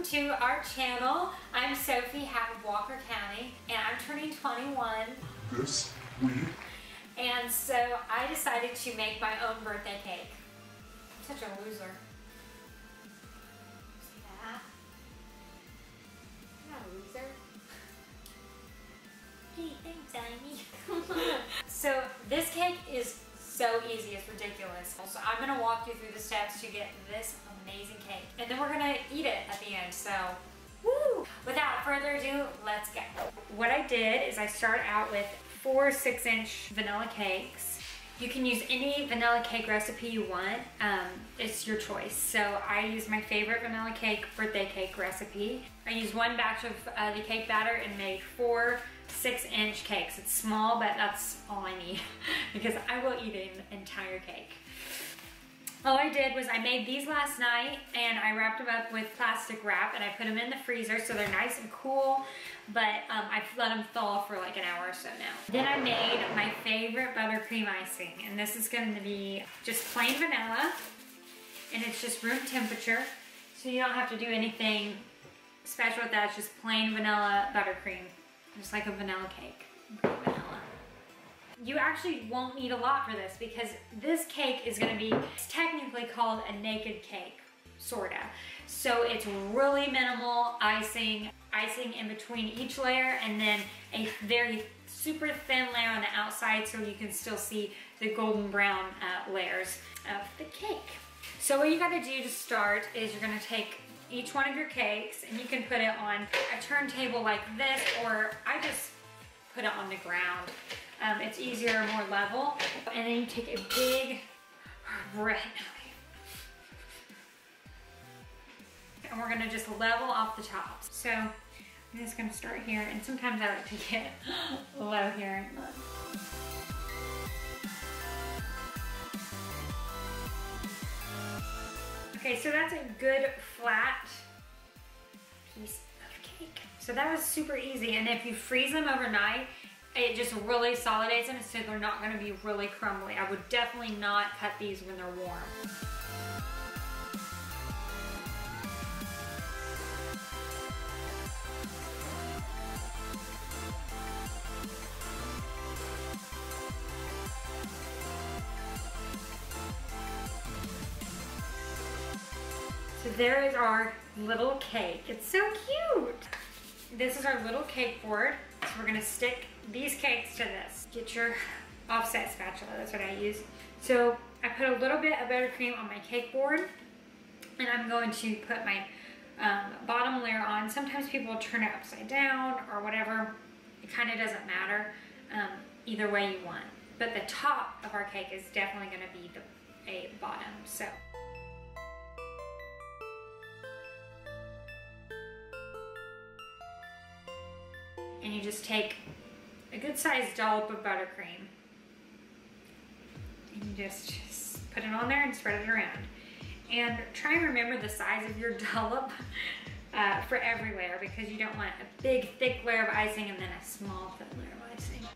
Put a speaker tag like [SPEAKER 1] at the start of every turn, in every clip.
[SPEAKER 1] to our channel. I'm Sophie, half of Walker County, and I'm turning 21
[SPEAKER 2] this week.
[SPEAKER 1] And so I decided to make my own birthday cake. I'm such a loser. See that? I'm not a loser. Hey, thanks, Ivy. So this cake is so easy, it's ridiculous. So I'm gonna walk you through the steps to get this amazing cake. And then we're gonna eat it at the end, so woo! Without further ado, let's go. What I did is I started out with 4 6-inch vanilla cakes. You can use any vanilla cake recipe you want. It's your choice. So I used my favorite vanilla cake birthday cake recipe. I used 1 batch of the cake batter and made 4 6-inch cakes. It's small, but that's all I need because I will eat an entire cake. All I did was I made these last night and I wrapped them up with plastic wrap and I put them in the freezer so they're nice and cool, but I've let them thaw for like an hour or so now. Then I made my favorite buttercream icing, and this is going to be just plain vanilla, and it's just room temperature, so you don't have to do anything special with that. It's just plain vanilla buttercream, just like a vanilla cake. Vanilla. You actually won't need a lot for this because this cake is gonna be, it's technically called a naked cake, sorta. So it's really minimal icing in between each layer, and then a very super thin layer on the outside so you can still see the golden brown layers of the cake. So what you gotta do to start is you're gonna take each one of your cakes and you can put it on a turntable like this, or I just put it on the ground. It's easier, more level. And then you take a big bread knife. And we're gonna just level off the tops. So I'm just gonna start here, and sometimes I like to get low here. Okay, so that's a good flat piece of cake. So that was super easy, and if you freeze them overnight, it just really solidates them, so they're not gonna be really crumbly. I would definitely not cut these when they're warm. So there is our little cake. It's so cute. This is our little cake board. So we're gonna stick these cakes to this. Get your offset spatula, that's what I use. So I put a little bit of buttercream on my cake board, and I'm going to put my bottom layer on. Sometimes people turn it upside down or whatever. It kind of doesn't matter, either way you want. But the top of our cake is definitely gonna be a bottom, so. And you just take a good sized dollop of buttercream and you just put it on there and spread it around. And try and remember the size of your dollop for every layer, because you don't want a big thick layer of icing and then a small thin layer of icing.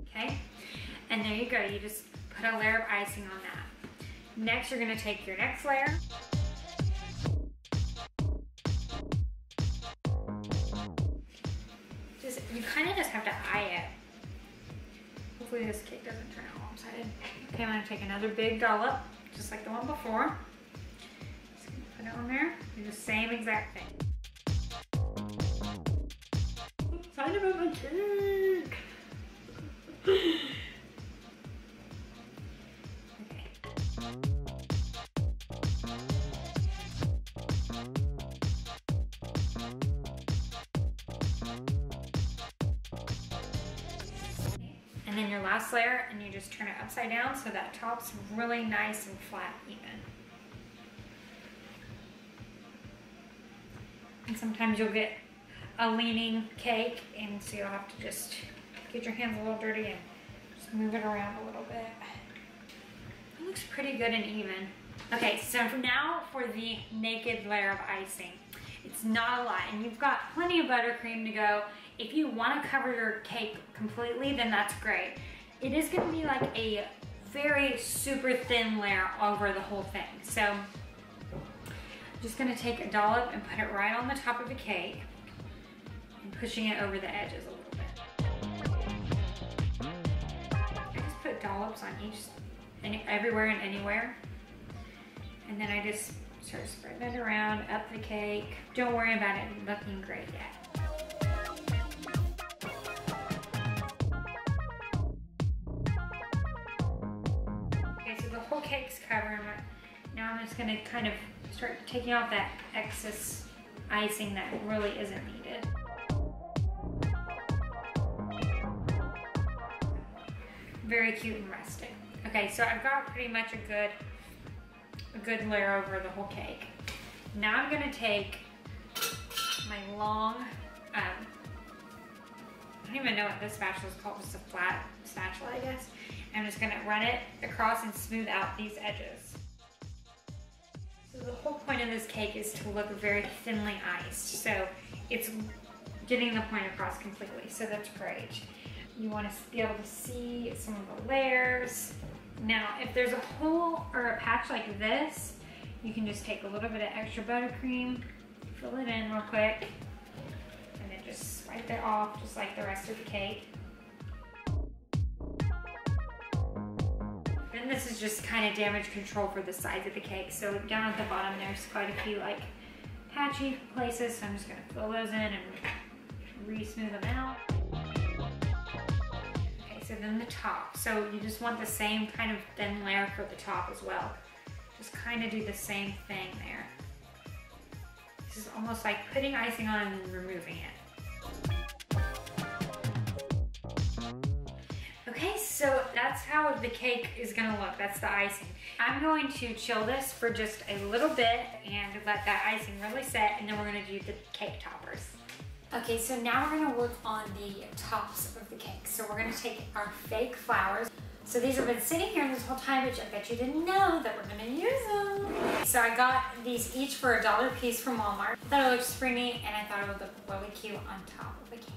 [SPEAKER 1] Okay, and there you go. You just put a layer of icing on that. Next, you're gonna take your next layer. You kind of just have to eye it. Hopefully this cake doesn't turn out lopsided. Okay, I'm gonna take another big dollop, just like the one before. Just gonna put it on there. Do the same exact thing. I'm excited about my cake. And then your last layer, and you just turn it upside down so that top's really nice and flat even. And sometimes you'll get a leaning cake, and so you'll have to just get your hands a little dirty and just move it around a little bit. It looks pretty good and even. Okay, so now for the naked layer of icing. It's not a lot, and you've got plenty of buttercream to go. If you want to cover your cake completely, then that's great. It is going to be like a very super thin layer over the whole thing. So I'm just gonna take a dollop and put it right on the top of the cake and pushing it over the edges a little bit. I just put dollops on everywhere and anywhere. And then I just start spreading it around up the cake. Don't worry about it looking great yet. Okay, so the whole cake's covered. Now I'm just gonna kind of start taking off that excess icing that really isn't needed. Very cute and rustic. Okay, so I've got pretty much a good layer over the whole cake. Now I'm gonna take my long, I don't even know what this spatula is called, just a flat spatula, I guess. I'm just gonna run it across and smooth out these edges. So the whole point of this cake is to look very thinly iced. So it's getting the point across completely, so that's great. You wanna be able to see some of the layers. Now, if there's a hole or a patch like this, you can just take a little bit of extra buttercream, fill it in real quick, and then just swipe it off just like the rest of the cake. Then this is just kind of damage control for the sides of the cake. So down at the bottom, there's quite a few like patchy places, so I'm just gonna fill those in and re-smooth them out. So then the top. So you just want the same kind of thin layer for the top as well. Just kind of do the same thing there. This is almost like putting icing on and then removing it. Okay, so that's how the cake is gonna look. That's the icing. I'm going to chill this for just a little bit and let that icing really set, and then we're gonna do the cake toppers. Okay, so now we're gonna work on the tops of the cake. So we're gonna take our fake flowers. So these have been sitting here this whole time, but I bet you didn't know that we're gonna use them. So I got these each for $1 a piece from Walmart. I thought it looked springy, and I thought it would look really cute on top of the cake.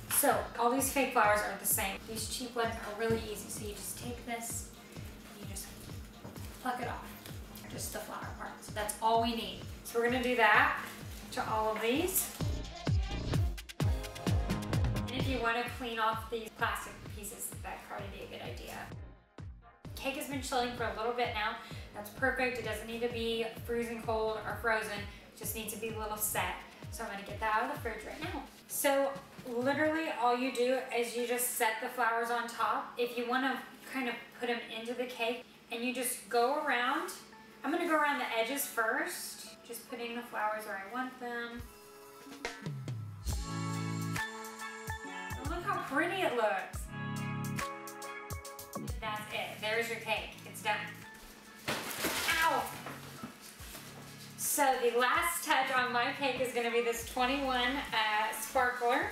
[SPEAKER 1] So all these fake flowers are the same. These cheap ones are really easy. So you just take this, and you just pluck it off. Just the flower part. So that's all we need. So we're gonna do that to all of these. If you want to clean off these plastic pieces, that'd probably be a good idea. Cake has been chilling for a little bit now. That's perfect. It doesn't need to be freezing cold or frozen. It just needs to be a little set. So I'm going to get that out of the fridge right now. So literally all you do is you just set the flowers on top. If you want to kind of put them into the cake, and you just go around. I'm going to go around the edges first. Just putting the flowers where I want them. Look how pretty it looks. That's it. There's your cake. It's done. Ow! So the last touch on my cake is going to be this 21 sparkler.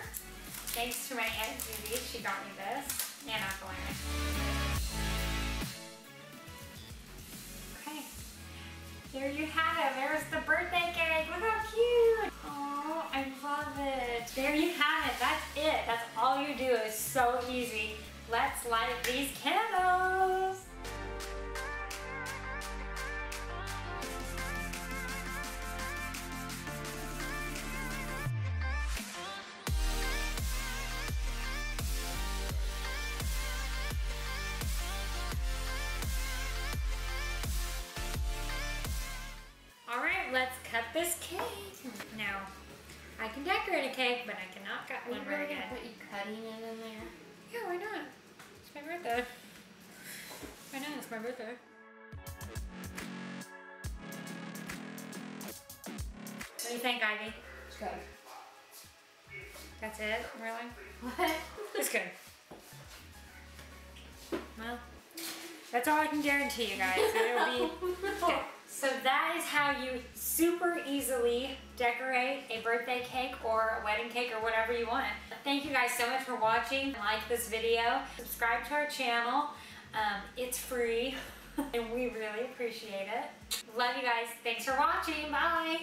[SPEAKER 1] Thanks to my Aunt Judy. She got me this. And Uncle Aaron. Okay. There you have it. There's the birthday cake. Look how cute. Oh, I love it. There you have it. That's it. That's all you do. It's so easy. Let's light these candles. All right, let's cut this cake. Now, I can decorate a cake, but I cannot cut one very good.
[SPEAKER 2] Put you cutting it in there?
[SPEAKER 1] Yeah, why not? It's my birthday. Why not? It's my birthday. What do you think, Ivy?
[SPEAKER 2] It's good.
[SPEAKER 1] That's it? Really?
[SPEAKER 2] What?
[SPEAKER 1] It's good. Well, that's all I can guarantee you guys. It'll be good. So that is how you super easily decorate a birthday cake or a wedding cake or whatever you want. Thank you guys so much for watching. Like this video. Subscribe to our channel. It's free and we really appreciate it. Love you guys. Thanks for watching. Bye.